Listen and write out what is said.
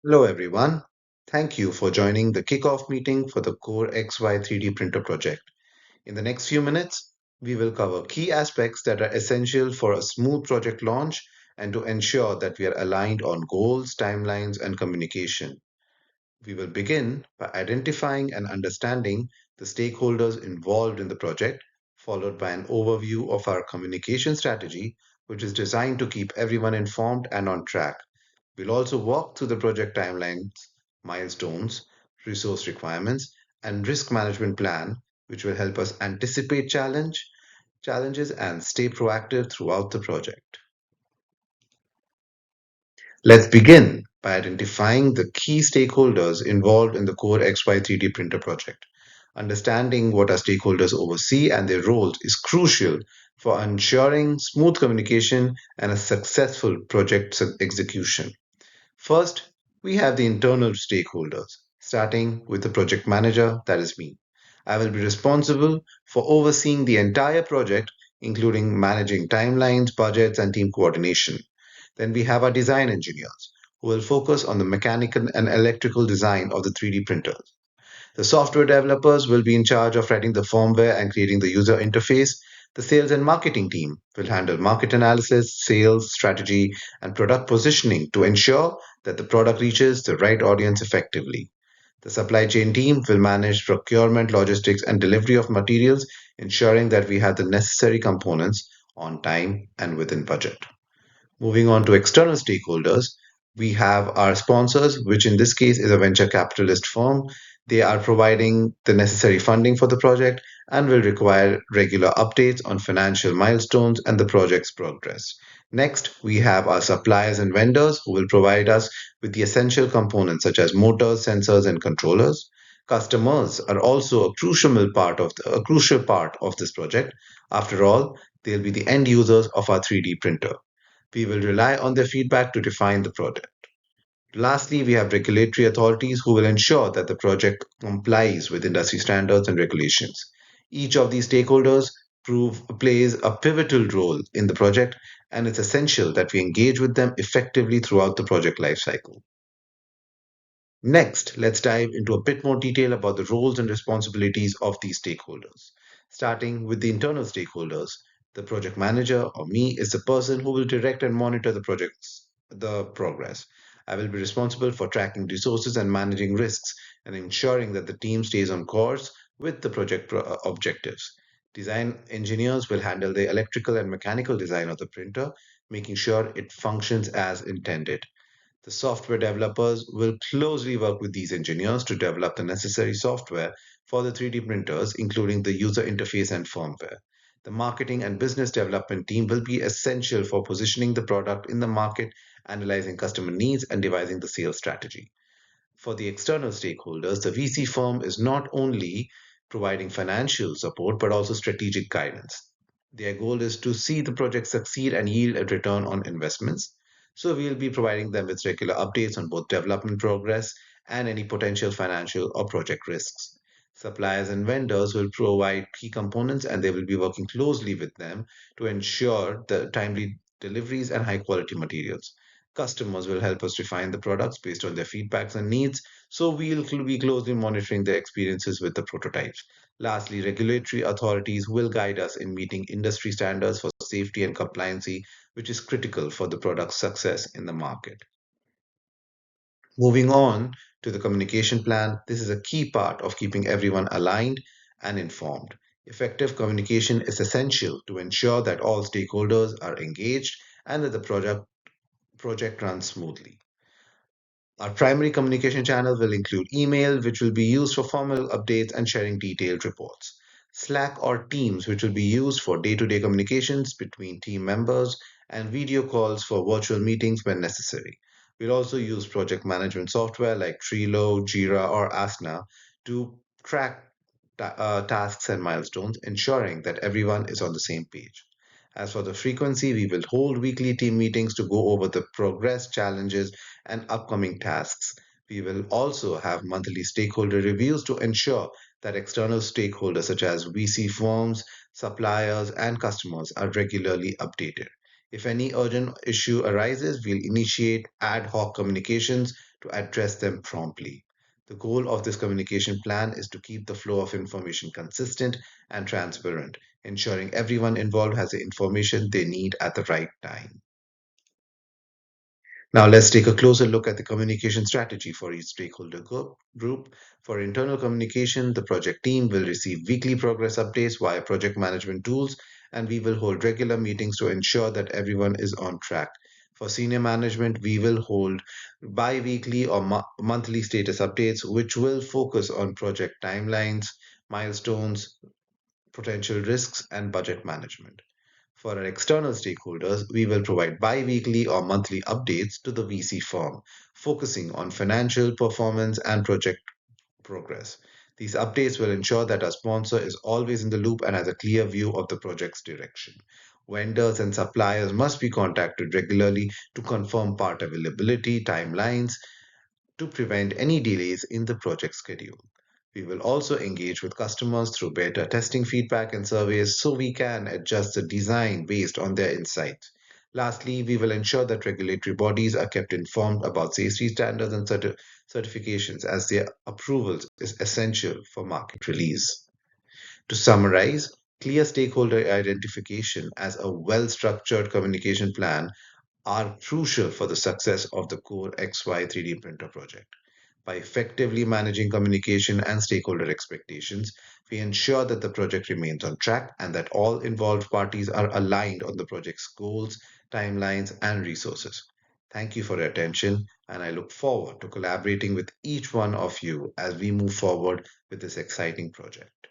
Hello, everyone. Thank you for joining the kickoff meeting for the Core XY 3D printer project. In the next few minutes, we will cover key aspects that are essential for a smooth project launch and to ensure that we are aligned on goals, timelines, and communication. We will begin by identifying and understanding the stakeholders involved in the project, followed by an overview of our communication strategy, which is designed to keep everyone informed and on track. We'll also walk through the project timelines, milestones, resource requirements, and risk management plan, which will help us anticipate challenges and stay proactive throughout the project. Let's begin by identifying the key stakeholders involved in the Core XY 3D printer project. Understanding what our stakeholders oversee and their roles is crucial for ensuring smooth communication and a successful project execution. First, we have the internal stakeholders, starting with the project manager, that is me. I will be responsible for overseeing the entire project, including managing timelines, budgets, and team coordination. Then we have our design engineers, who will focus on the mechanical and electrical design of the 3D printers. The software developers will be in charge of writing the firmware and creating the user interface. The sales and marketing team will handle market analysis, sales, strategy, and product positioning to ensure that the product reaches the right audience effectively. The supply chain team will manage procurement, logistics, and delivery of materials, ensuring that we have the necessary components on time and within budget. Moving on to external stakeholders, we have our sponsors, which in this case is a venture capitalist firm. They are providing the necessary funding for the project and will require regular updates on financial milestones and the project's progress. Next, we have our suppliers and vendors who will provide us with the essential components such as motors, sensors, and controllers. Customers are also a crucial part of this project. After all, they'll be the end users of our 3D printer. We will rely on their feedback to define the product. Lastly, we have regulatory authorities who will ensure that the project complies with industry standards and regulations. Each of these stakeholders plays a pivotal role in the project, and it's essential that we engage with them effectively throughout the project lifecycle. Next, let's dive into a bit more detail about the roles and responsibilities of these stakeholders. Starting with the internal stakeholders, the project manager or me is the person who will direct and monitor the progress. I will be responsible for tracking resources and managing risks and ensuring that the team stays on course with the objectives. Design engineers will handle the electrical and mechanical design of the printer, making sure it functions as intended. The software developers will closely work with these engineers to develop the necessary software for the 3D printers, including the user interface and firmware. The marketing and business development team will be essential for positioning the product in the market, analyzing customer needs, and devising the sales strategy. For the external stakeholders, the VC firm is not only providing financial support but also strategic guidance. Their goal is to see the project succeed and yield a return on investments. So, we'll be providing them with regular updates on both development progress and any potential financial or project risks. Suppliers and vendors will provide key components and they will be working closely with them to ensure the timely deliveries and high quality materials. Customers will help us refine the products based on their feedbacks and needs, so we'll be closely monitoring their experiences with the prototypes. Lastly, regulatory authorities will guide us in meeting industry standards for safety and compliancy, which is critical for the product's success in the market. Moving on to the communication plan, this is a key part of keeping everyone aligned and informed. Effective communication is essential to ensure that all stakeholders are engaged and that the project runs smoothly. Our primary communication channel will include email, which will be used for formal updates and sharing detailed reports. Slack or Teams, which will be used for day to day communications between team members, and video calls for virtual meetings when necessary. We'll also use project management software like Trello, Jira, or Asana to track tasks and milestones, ensuring that everyone is on the same page. As for the frequency, we will hold weekly team meetings to go over the progress, challenges, and upcoming tasks. We will also have monthly stakeholder reviews to ensure that external stakeholders such as VC firms, suppliers, and customers are regularly updated. If any urgent issue arises, we'll initiate ad hoc communications to address them promptly. The goal of this communication plan is to keep the flow of information consistent and transparent, ensuring everyone involved has the information they need at the right time. Now, let's take a closer look at the communication strategy for each stakeholder group. For internal communication, the project team will receive weekly progress updates via project management tools, and we will hold regular meetings to ensure that everyone is on track. For senior management, we will hold bi weekly or monthly status updates, which will focus on project timelines, milestones, potential risks, and budget management. For our external stakeholders, we will provide bi weekly or monthly updates to the VC firm, focusing on financial performance and project progress. These updates will ensure that our sponsor is always in the loop and has a clear view of the project's direction. Vendors and suppliers must be contacted regularly to confirm part availability, timelines, to prevent any delays in the project schedule. We will also engage with customers through beta testing feedback and surveys so we can adjust the design based on their insights. Lastly, we will ensure that regulatory bodies are kept informed about safety standards and certifications as their approvals is essential for market release. To summarize, clear stakeholder identification as a well structured communication plan are crucial for the success of the Core XY 3D printer project. By effectively managing communication and stakeholder expectations, we ensure that the project remains on track and that all involved parties are aligned on the project's goals, timelines, and resources. Thank you for your attention, and I look forward to collaborating with each one of you as we move forward with this exciting project.